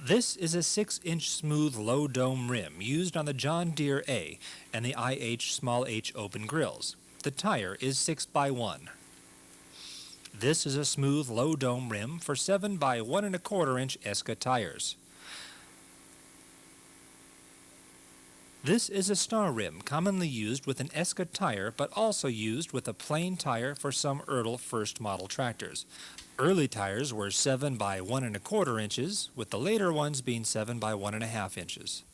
This is a 6-inch smooth low dome rim used on the John Deere A and the IH small h open grills. The tire is 6 by 1. This is a smooth low dome rim for 7 by 1 1/4 inch Eska tires. This is a star rim commonly used with an Eska tire but also used with a plain tire for some Ertl first model tractors. Early tires were 7 by 1 1/4 inches, with the later ones being 7 by 1 1/2 inches.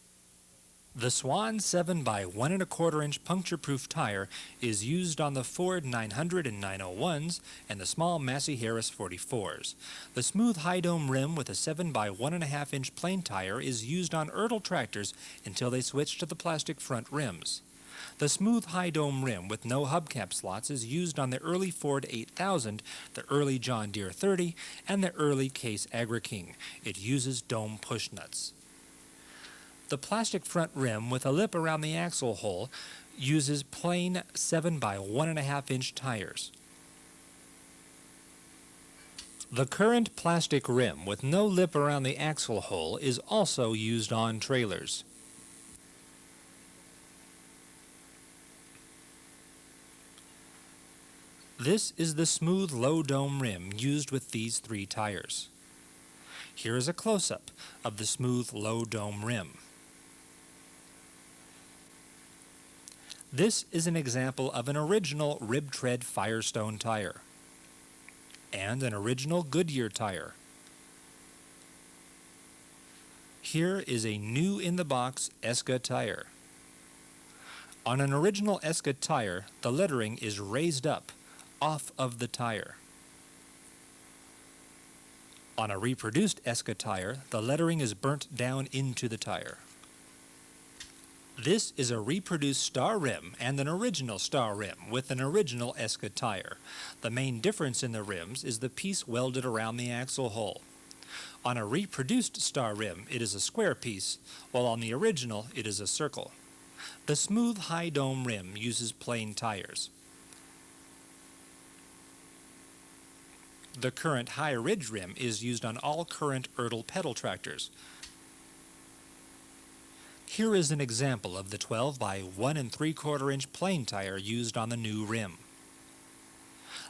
The Swan 7 by 1 1/4 inch puncture-proof tire is used on the Ford 900 and 901s and the small Massey Harris 44s. The smooth high dome rim with a 7 by 1 1/2 inch plain tire is used on Ertl tractors until they switched to the plastic front rims. The smooth high dome rim with no hubcap slots is used on the early Ford 8000, the early John Deere 30, and the early Case Agri King. It uses dome push nuts. The plastic front rim with a lip around the axle hole uses plain 7 by 1 1/2 inch tires. The current plastic rim with no lip around the axle hole is also used on trailers. This is the smooth low dome rim used with these 3 tires. Here is a close-up of the smooth low dome rim. This is an example of an original rib tread Firestone tire and an original Goodyear tire. Here is a new in the box Eska tire. On an original Eska tire, the lettering is raised up off of the tire. On a reproduced Eska tire, the lettering is burnt down into the tire. This is a reproduced star rim and an original star rim with an original Eska tire. The main difference in the rims is the piece welded around the axle hole. On a reproduced star rim, it is a square piece, while on the original, it is a circle. The smooth high dome rim uses plain tires. The current high ridge rim is used on all current Ertl pedal tractors. Here is an example of the 12 by 1 3/4 inch plain tire used on the new rim.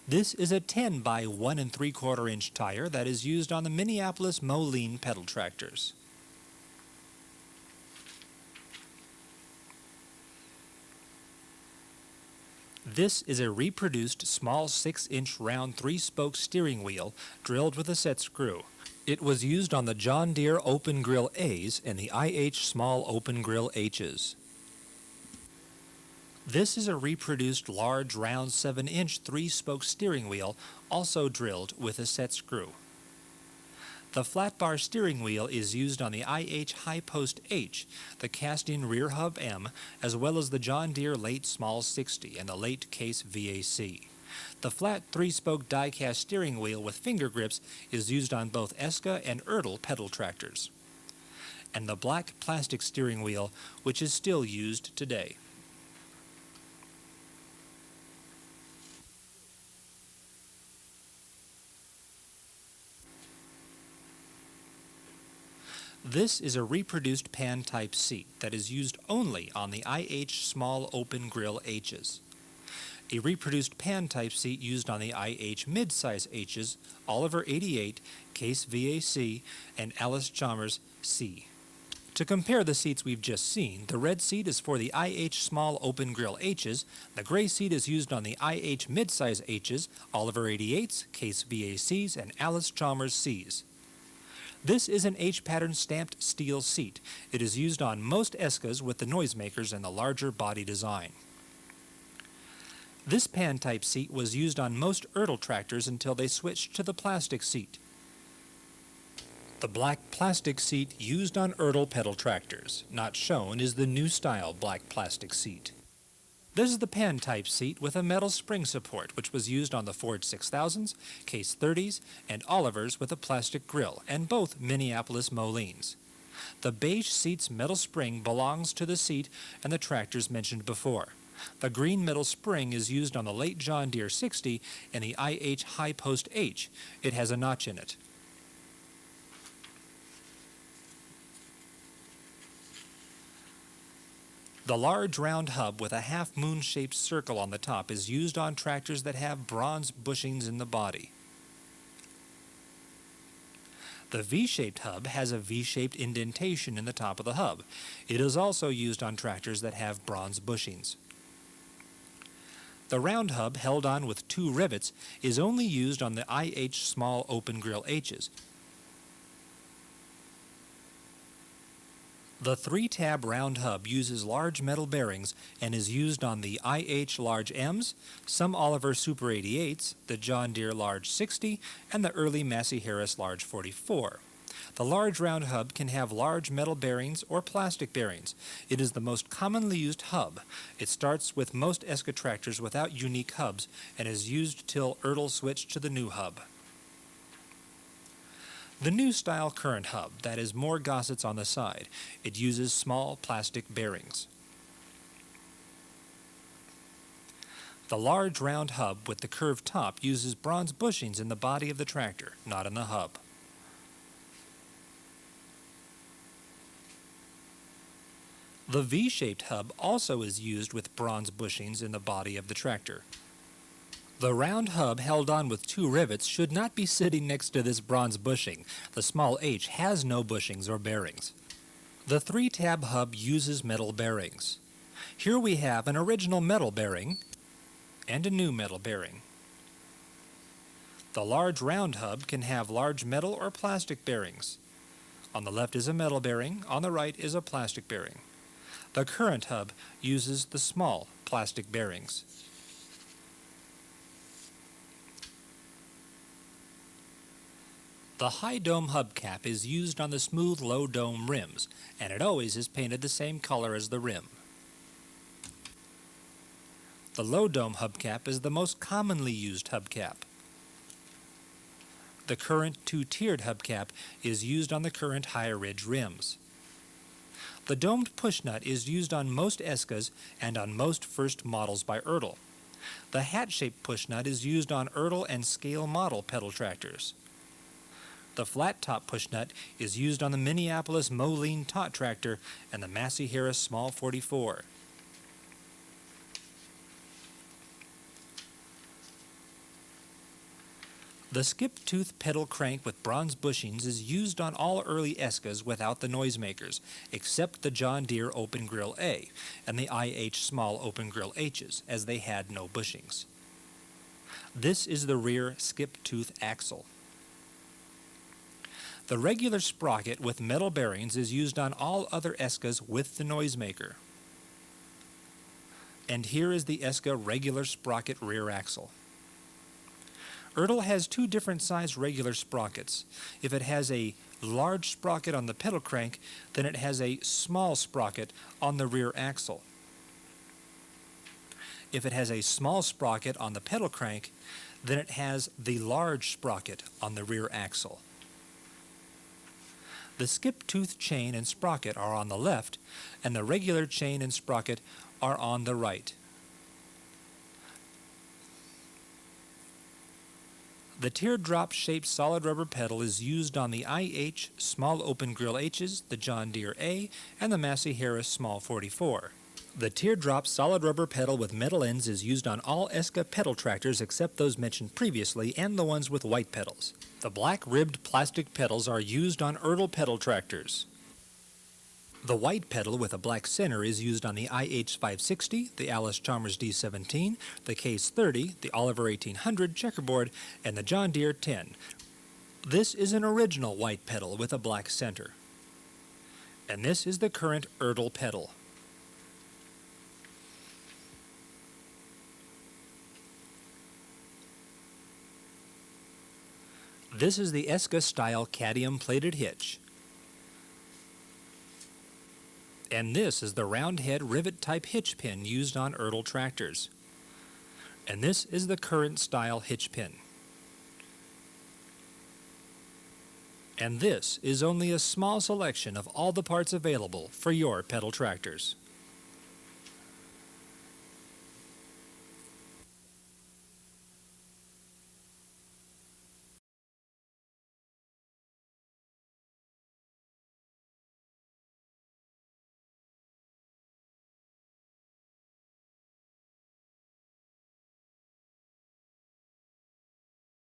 This is a 10 by 1 3/4 inch tire that is used on the Minneapolis Moline pedal tractors. This is a reproduced small 6-inch round 3-spoke steering wheel drilled with a set screw. It was used on the John Deere Open Grill A's and the IH Small Open Grill H's. This is a reproduced large round 7-inch 3-spoke steering wheel also drilled with a set screw. The flat bar steering wheel is used on the IH High Post H, the cast-in rear hub M, as well as the John Deere Late Small 60 and the Late Case VAC. The flat 3-spoke die-cast steering wheel with finger grips is used on both Eska and Ertl pedal tractors. And the black plastic steering wheel, which is still used today. This is a reproduced pan-type seat that is used only on the IH Small Open Grill H's. A reproduced pan-type seat used on the IH mid-size H's, Oliver 88, Case VAC, and Alice Chalmers C. To compare the seats we've just seen, the red seat is for the IH Small Open Grill H's, the gray seat is used on the IH mid-size H's, Oliver 88's, Case VAC's, and Alice Chalmers C's. This is an H-pattern stamped steel seat. It is used on most Eskas with the noisemakers and the larger body design. This pan-type seat was used on most Ertl tractors until they switched to the plastic seat. The black plastic seat used on Ertl pedal tractors. Not shown is the new style black plastic seat. This is the pan-type seat with a metal spring support, which was used on the Ford 6000s, Case 30s, and Olivers with a plastic grille, and both Minneapolis Molines. The beige seat's metal spring belongs to the seat and the tractors mentioned before. The green metal spring is used on the late John Deere 60 and the IH High Post H. It has a notch in it. The large round hub with a half-moon-shaped circle on the top is used on tractors that have bronze bushings in the body. The V-shaped hub has a V-shaped indentation in the top of the hub. It is also used on tractors that have bronze bushings. The round hub, held on with 2 rivets, is only used on the IH small open grill H's. The 3-tab round hub uses large metal bearings and is used on the IH large M's, some Oliver Super 88s, the John Deere large 60, and the early Massey Harris large 44. The large round hub can have large metal bearings or plastic bearings. It is the most commonly used hub. It starts with most Eska tractors without unique hubs and is used till Ertl switched to the new hub. The new style current hub, that is more gossets on the side. It uses small plastic bearings. The large round hub with the curved top uses bronze bushings in the body of the tractor, not in the hub. The V-shaped hub also is used with bronze bushings in the body of the tractor. The round hub held on with 2 rivets should not be sitting next to this bronze bushing. The small h has no bushings or bearings. The 3-tab hub uses metal bearings. Here we have an original metal bearing and a new metal bearing. The large round hub can have large metal or plastic bearings. On the left is a metal bearing, on the right is a plastic bearing. The current hub uses the small plastic bearings. The high dome hubcap is used on the smooth low dome rims, and it always is painted the same color as the rim. The low dome hubcap is the most commonly used hubcap. The current 2-tiered hubcap is used on the current high ridge rims. The domed push nut is used on most Eskas and on most first models by Ertl. The hat-shaped push nut is used on Ertl and scale model pedal tractors. The flat-top push nut is used on the Minneapolis Moline Tot tractor and the Massey Harris Small 44. The skip-tooth pedal crank with bronze bushings is used on all early Eskas without the noisemakers, except the John Deere Open Grill A and the IH Small Open Grill H's, as they had no bushings. This is the rear skip-tooth axle. The regular sprocket with metal bearings is used on all other Eskas with the noisemaker. And here is the Eska regular sprocket rear axle. Ertl has 2 different size regular sprockets. If it has a large sprocket on the pedal crank, then it has a small sprocket on the rear axle. If it has a small sprocket on the pedal crank, then it has the large sprocket on the rear axle. The skip-tooth chain and sprocket are on the left, and the regular chain and sprocket are on the right. The teardrop-shaped solid rubber pedal is used on the IH Small Open Grill H's, the John Deere A, and the Massey Harris Small 44. The teardrop solid rubber pedal with metal ends is used on all Eska pedal tractors except those mentioned previously and the ones with white pedals. The black ribbed plastic pedals are used on Ertl pedal tractors. The white pedal with a black center is used on the IH 560, the Alice Chalmers D17, the Case 30, the Oliver 1800 checkerboard, and the John Deere 10. This is an original white pedal with a black center. And this is the current Ertl pedal. This is the Eska style cadmium plated hitch. And this is the round head rivet type hitch pin used on Ertl tractors. And this is the current style hitch pin. And this is only a small selection of all the parts available for your pedal tractors.